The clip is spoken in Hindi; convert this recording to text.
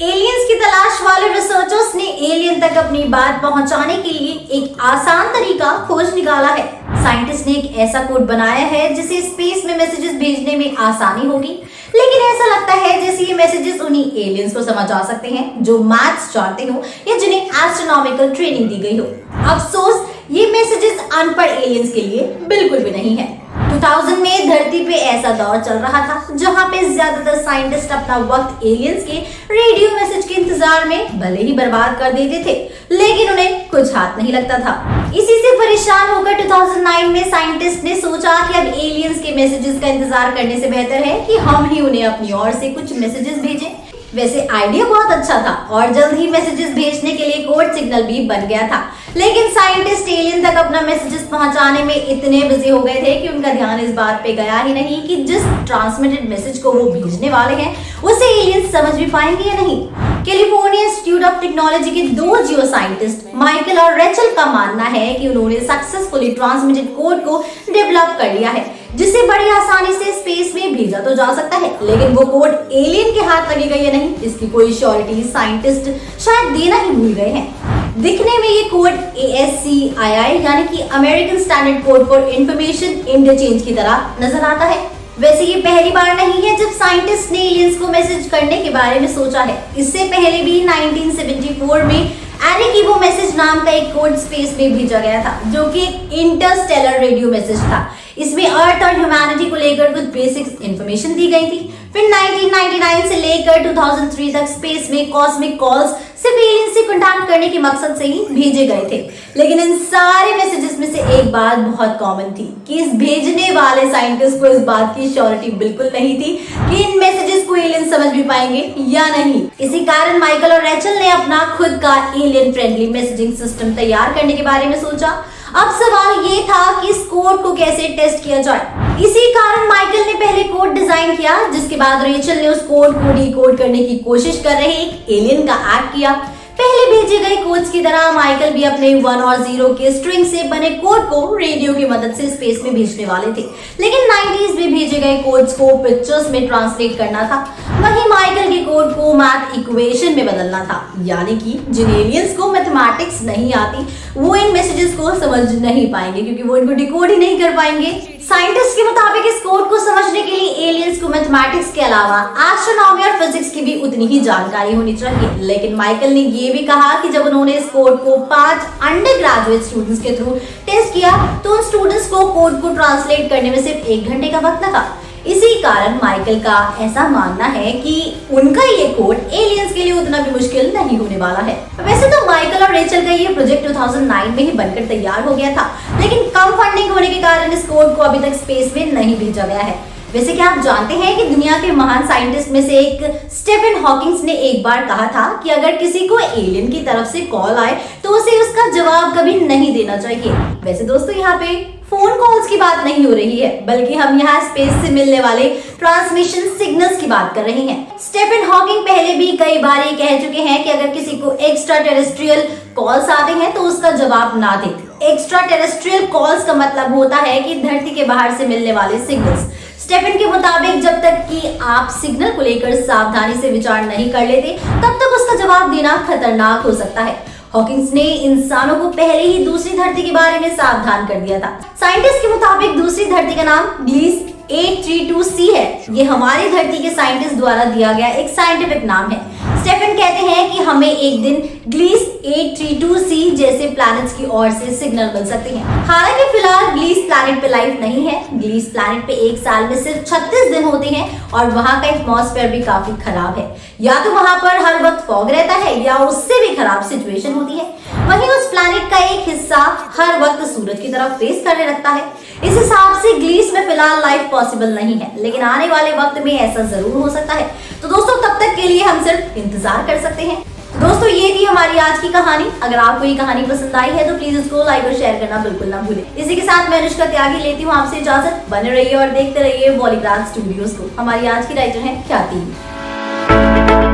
एलियंस की तलाश वाले रिसर्चर्स ने एलियन तक अपनी बात पहुंचाने के लिए एक आसान तरीका खोज निकाला है। साइंटिस्ट ने एक ऐसा कोड बनाया है जिसे स्पेस में मैसेजेस भेजने में आसानी होगी, लेकिन ऐसा लगता है जैसे ये मैसेजेस उन्हीं एलियंस को समझ आ सकते हैं जो मैथ्स जानते हो या जिन्हें एस्ट्रोनॉमिकल ट्रेनिंग दी गई हो। अफसोस, ये मैसेजेस अनपढ़ एलियंस के लिए बिल्कुल भी नहीं है। 2000 में धरती पे ऐसा दौर चल रहा था जहां पे ज्यादातर साइंटिस्ट अपना वक्त एलियंस के रेडियो मैसेज के इंतजार में भले ही बर्बाद कर देते थे, लेकिन उन्हें कुछ हाथ नहीं लगता था। इसी से परेशान होकर 2009 में साइंटिस्ट ने सोचा कि अब एलियंस के मैसेजेस का इंतजार करने से बेहतर है कि हम ही उन्हें अपनी ओर से कुछ मैसेजेस भेजें। वैसे आइडिया बहुत अच्छा था और जल्द ही मैसेजेस भेजने के लिए कोड सिग्नल भी बन गया था, लेकिन साइंटिस्ट एलियन तक अपना मैसेजेस पहुंचाने में इतने बिजी हो गए थे कि उनका ध्यान इस बात पे गया ही नहीं कि जिस ट्रांसमिटेड मैसेज को वो भेजने वाले हैं उसे एलियंस समझ भी पाएंगे या नहीं। कैलिफोर्निया इंस्टीट्यूट ऑफ टेक्नोलॉजी के दो जियो साइंटिस्ट माइकल और रेचल का मानना है कि उन्होंने सक्सेसफुली ट्रांसमिटेड कोड को डेवलप कर लिया है, जिसे बड़ी आसानी से स्पेस में भेजा तो जा सकता है, लेकिन वो कोड एलियन के हाथ लगेगा या नहीं इसकी कोई श्योरिटी साइंटिस्ट शायद देना ही भूल गए हैं। दिखने में ये कोड ASCII यानी कि American standard code for information interchange की तरह नजर आता है। वैसे ये पहली बार नहीं है जब साइंटिस्ट ने एलियंस को मैसेज करने के बारे में सोचा है। इससे पहले भी 1974 में एरेकिबो मैसेज नाम का एक कोड स्पेस में भेजा गया था, जो कि एक इंटरस्टेलर रेडियो मैसेज था। इसमें अर्थ और ह्यूमैनिटी को लेकर कुछ बेसिक इंफॉर्मेशन दी गई थी। फिर 1999 से लेकर 2003 तक स्पेस में कॉस्मिक कॉल्स सिर्फ एलियंस से कांटेक्ट करने के मकसद से ही भेजे गए थे, लेकिन इन सारे मैसेजेस में से एक बात बहुत कॉमन थी कि इस भेजने वाले साइंटिस्ट को इस बात की श्योरिटी बिल्कुल नहीं थी कि इन मैसेजेस को एलियंस समझ भी पाएंगे या नहीं। इसी कारण माइकल और रेचल ने अपना खुद का एलियन फ्रेंडली मैसेजिंग सिस्टम तैयार करने के बारे में सोचा। अब सवाल ये था कि इस कोड को कैसे टेस्ट किया जाए। इसी कारण माइकल ने पहले कोड डिजाइन किया, जिसके बाद रेचल ने उस कोड को डिकोड करने की कोशिश कर रहे एक एलियन का एक्ट किया। पहले भेजे गए कोड्स की तरह माइकल भी अपने 1 और 0 के स्ट्रिंग से बने कोड को रेडियो की मदद से स्पेस में भेजने वाले थे, लेकिन 90s में भेजे गए कोड्स को पिक्चर्स में ट्रांसलेट करना था। वहीं माइकल के कोड को मैथ इक्वेशन में बदलना था, यानी कि जिन एलियंस को मैथमेटिक्स नहीं आती वो इन मैसेजेस को समझ नहीं पाएंगे, क्योंकि वो इनको डिकोड ही नहीं कर पाएंगे। साइंटिस्ट के मुताबिक इस कोड को समझने के लिए एलियंस को मैथमेटिक्स के अलावा एस्ट्रोनॉमी और फिजिक्स की भी उतनी ही जानकारी होनी चाहिए, लेकिन माइकल ने ये भी कहा कि जब उन्होंने इस कोड को 5 अंडर ग्रेजुएट स्टूडेंट्स के थ्रू टेस्ट किया तो उन स्टूडेंट्स को कोड को ट्रांसलेट करने में सिर्फ 1 घंटे का वक्त लगा। इसी कारण माइकल का ऐसा मानना है कि उनका ये कोड एलियंस के लिए उतना भी मुश्किल नहीं होने वाला है। वैसे तो माइकल और रेचल का ये प्रोजेक्ट 2009 में ही बनकर तैयार हो गया था, लेकिन कम फंडिंग होने के कारण इस कोड को अभी तक स्पेस में नहीं भेजा गया है। वैसे क्या आप जानते हैं कि दुनिया के महान साइंटिस्ट में से एक स्टीफन हॉकिंग्स ने एक बार कहा था कि अगर किसी को एलियन की तरफ से कॉल आए तो उसे उसका जवाब कभी नहीं देना चाहिए। वैसे दोस्तों, यहाँ पे फोन कॉल्स की बात नहीं हो रही है, बल्कि हम यहाँ स्पेस से मिलने वाले ट्रांसमिशन सिग्नल्स की बात कर रहे हैं। स्टीफन हॉकिंग पहले भी कई बार ये कह चुके हैं कि अगर किसी को एक्स्ट्रा टेरेस्ट्रियल कॉल्स आते हैं तो उसका जवाब ना दे। एक्स्ट्रा टेरेस्ट्रियल कॉल्स का मतलब होता है कि धरती के बाहर से मिलने वाले सिग्नल्स। स्टीफन के मुताबिक जब तक कि आप सिग्नल को लेकर सावधानी से विचार नहीं कर लेते तब तक उसका जवाब देना खतरनाक हो सकता है। हॉकिंग्स ने इंसानों को पहले ही दूसरी धरती के बारे में सावधान कर दिया था। साइंटिस्ट के मुताबिक दूसरी धरती का नाम ग्लीस 832c है। ये हमारी धरती के साइंटिस्ट द्वारा दिया गया एक साइंटिफिक नाम है। स्टीफन कहते हैं कि हमें एक दिन ग्लीस 832c जैसे प्लैनेट्स की ओर से सिग्नल मिल सकते हैं। हालांकि फिलहाल ग्लीस प्लैनेट पे लाइफ नहीं है। ग्लीस प्लैनेट पे एक साल में सिर्फ 36 दिन होते हैं और वहां का एटमॉस्फेयर भी काफी खराब है। या तो वहां पर हर वक्त फॉग रहता है या उससे भी खराब सिचुएशन होती है। वहीं उस प्लैनेट का एक हिस्सा हर वक्त सूरज की तरफ फेस करने लगता है। इस हिसाब से ग्लीस में फिलहाल लाइफ पॉसिबल नहीं है, लेकिन आने वाले वक्त में ऐसा जरूर हो सकता है। तो दोस्तों, तब तक के लिए हम सिर्फ इंतजार कर सकते हैं। दोस्तों, ये थी हमारी आज की कहानी। अगर आपको ये कहानी पसंद आई है तो प्लीज इसको लाइक और शेयर करना बिल्कुल ना भूलें। इसी के साथ मैं अनुष्का त्यागी लेती हूँ आपसे इजाजत। बने रहिए और देखते रहिए बॉलीग्राफ स्टूडियोज को। हमारी आज की राइटर है ख्याति।